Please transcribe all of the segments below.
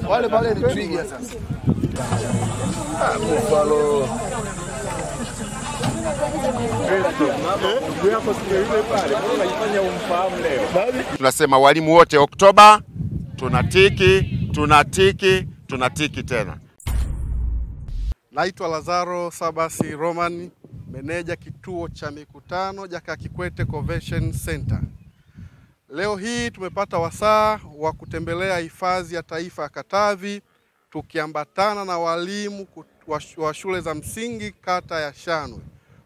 Wale pale ni twiga sasa. Buffalo. Tunasema walimu wote Oktoba, tunatiki tena. Naitwa Lazaro Sabasi Roman, meneja kituo cha mikutano Jakaya Kikwete Convention Center. Leo hii tumepata wasaa wa kutembelea hifadhi ya taifa ya Katavi tukiambatana na walimu wa shule za msingi kata ya Shanwe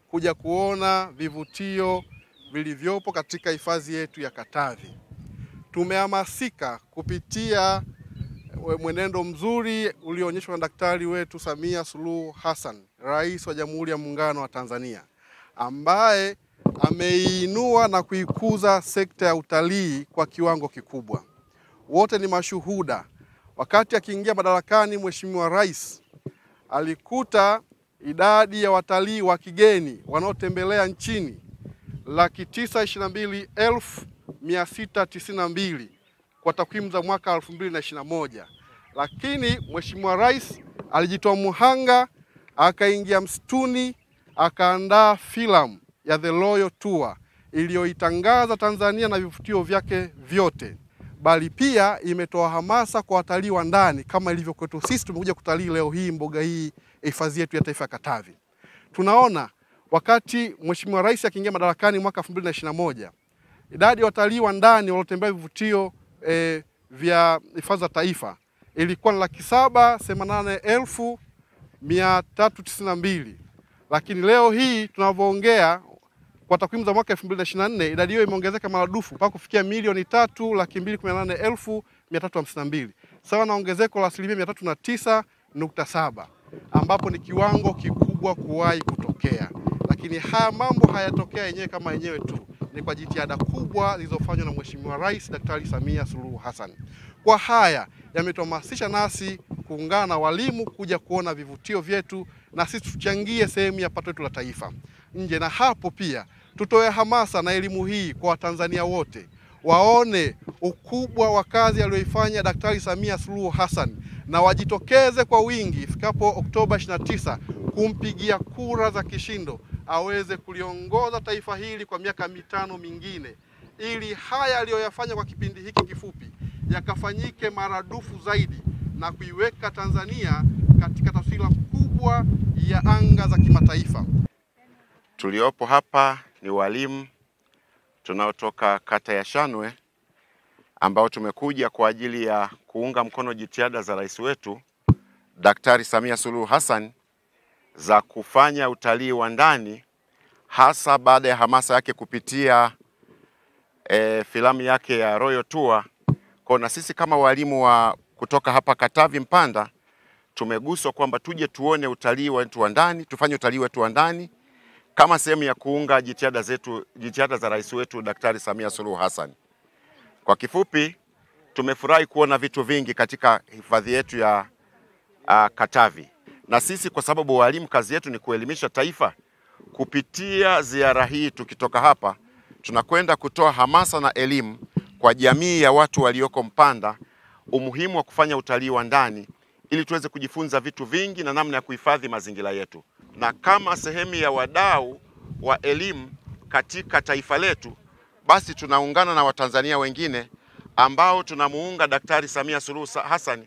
kuja kuona vivutio vilivyopo katika hifadhi yetu ya Katavi. Tumehamasika kupitia mwenendo mzuri ulioonyeshwa na daktari wetu Samia Suluhu Hassan, Rais wa Jamhuri ya Muungano wa Tanzania, ambaye ameinua na kuikuza sekta ya utalii kwa kiwango kikubwa. Wote ni mashuhuda. Wakati akiingia madarakani, Mheshimiwa Rais alikuta idadi ya watalii wa kigeni wanaotembelea nchini 922,692 kwa takwimu za mwaka 2021. Lakini Mheshimiwa Rais alijitoa muhanga, akaingia msituni, akaandaa filamu ya The Royal Tour iliyoitangaza Tanzania na vivutio vyake vyote, bali pia imetoa hamasa kwa watalii wa ndani kama ilivyo kwetu sisi. Tumekuja kutalii leo hii mbuga hii, hifadhi yetu ya taifa ya Katavi. Tunaona wakati Mheshimiwa Rais akiingia madarakani mwaka 2021, idadi ya watalii wa ndani waliotembea vivutio vya hifadhi za taifa ilikuwa ni 788,392, lakini leo hii tunavyoongea kwa takwimu za mwaka 2024 idadi hiyo imeongezeka maradufu mpaka kufikia 1,218,352, sawa na ongezeko la 309.7, ambapo ni kiwango kikubwa kuwahi kutokea. Lakini haya mambo hayatokea yenyewe kama yenyewe tu, ni kwa jitihada kubwa zilizofanywa na Mheshimiwa Rais Daktari Samia Suluhu Hassan. Kwa haya yametuhamasisha nasi kuungana na walimu kuja kuona vivutio vyetu, na sisi tuchangie sehemu ya pato letu la taifa. Nje na hapo pia tutoe hamasa na elimu hii kwa Watanzania wote, waone ukubwa wa kazi aliyoifanya Daktari Samia Suluhu Hassan na wajitokeze kwa wingi ifikapo Oktoba 29 kumpigia kura za kishindo aweze kuliongoza taifa hili kwa miaka 5 mingine, ili haya aliyoyafanya kwa kipindi hiki kifupi yakafanyike maradufu zaidi na kuiweka Tanzania katika taswira kubwa ya anga za kimataifa. Tuliopo hapa ni walimu tunaotoka kata ya Shanwe ambao tumekuja kwa ajili ya kuunga mkono jitihada za rais wetu Daktari Samia Suluhu Hassan za kufanya utalii wa ndani, hasa baada ya hamasa yake kupitia filamu yake ya Royal Tour. Kwa na sisi kama walimu wa kutoka hapa Katavi Mpanda tumeguswa kwamba tuje tuone utalii wetu wa ndani, tufanye utalii wetu wa ndani kama sehemu ya kuunga jitihada za rais wetu Daktari Samia Suluhu Hassan. Kwa kifupi, tumefurahi kuona vitu vingi katika hifadhi yetu ya Katavi. Na sisi kwa sababu walimu kazi yetu ni kuelimisha taifa, kupitia ziara hii tukitoka hapa tunakwenda kutoa hamasa na elimu kwa jamii ya watu walioko Mpanda umuhimu wa kufanya utalii wa ndani ili tuweze kujifunza vitu vingi na namna ya kuhifadhi mazingira yetu. Na kama sehemu ya wadau wa elimu katika taifa letu, basi tunaungana na Watanzania wengine ambao tunamuunga Daktari Samia Suluhu Hassan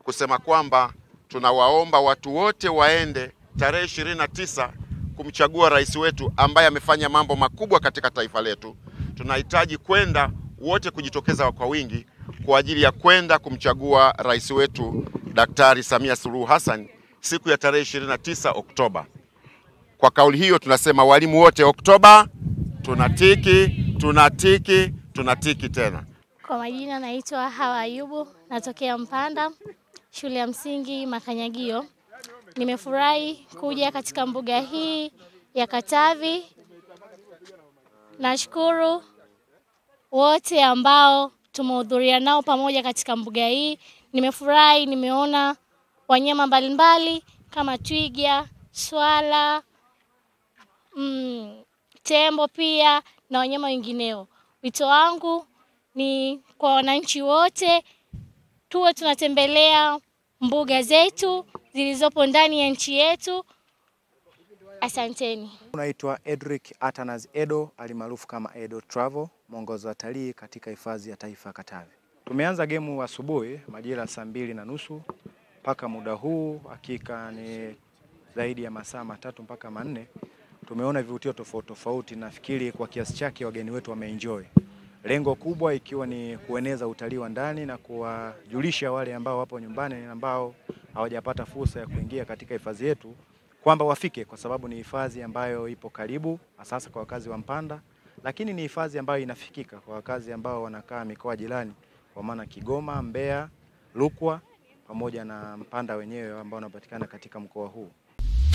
kusema kwamba tunawaomba watu wote waende tarehe 29 kumchagua rais wetu ambaye amefanya mambo makubwa katika taifa letu. Tunahitaji kwenda wote kujitokeza kwa wingi kwa ajili ya kwenda kumchagua rais wetu Daktari Samia Suluhu Hassan siku ya tarehe 29 Oktoba. Kwa kauli hiyo tunasema walimu wote Oktoba, tunatiki tena. Kwa majina naitwa Hawa Ayubu, natokea Mpanda, shule ya msingi Makanyagio. Nimefurahi kuja katika mbuga hii ya Katavi. Nashukuru wote ambao tumehudhuria nao pamoja katika mbuga hii. Nimefurahi, nimeona wanyama mbalimbali kama twiga, swala, tembo pia na wanyama wengineo. Wito wangu ni kwa wananchi wote tuwe tunatembelea mbuga zetu zilizopo ndani ya nchi yetu. Asanteni. Naitwa Edric Atanas Edo, alimaarufu kama Edo Travel, mwongoza watalii katika hifadhi ya taifa Katavi. Tumeanza gemu asubuhi majira 2:30 mpaka muda huu, hakika ni zaidi ya masaa 3 mpaka 4. Tumeona vivutio tofauti tofauti, nafikiri kwa kiasi chake wageni wetu wameenjoy. Lengo kubwa ikiwa ni kueneza utalii wa ndani na kuwajulisha wale ambao wapo nyumbani ambao hawajapata fursa ya kuingia katika hifadhi yetu kwamba wafike, kwa sababu ni hifadhi ambayo ipo karibu hasa kwa wakazi wa Mpanda, lakini ni hifadhi ambayo inafikika kwa wakazi ambao wanakaa mikoa jirani, kwa maana Kigoma, Mbeya, Rukwa pamoja na Mpanda wenyewe ambao wanapatikana katika mkoa huu.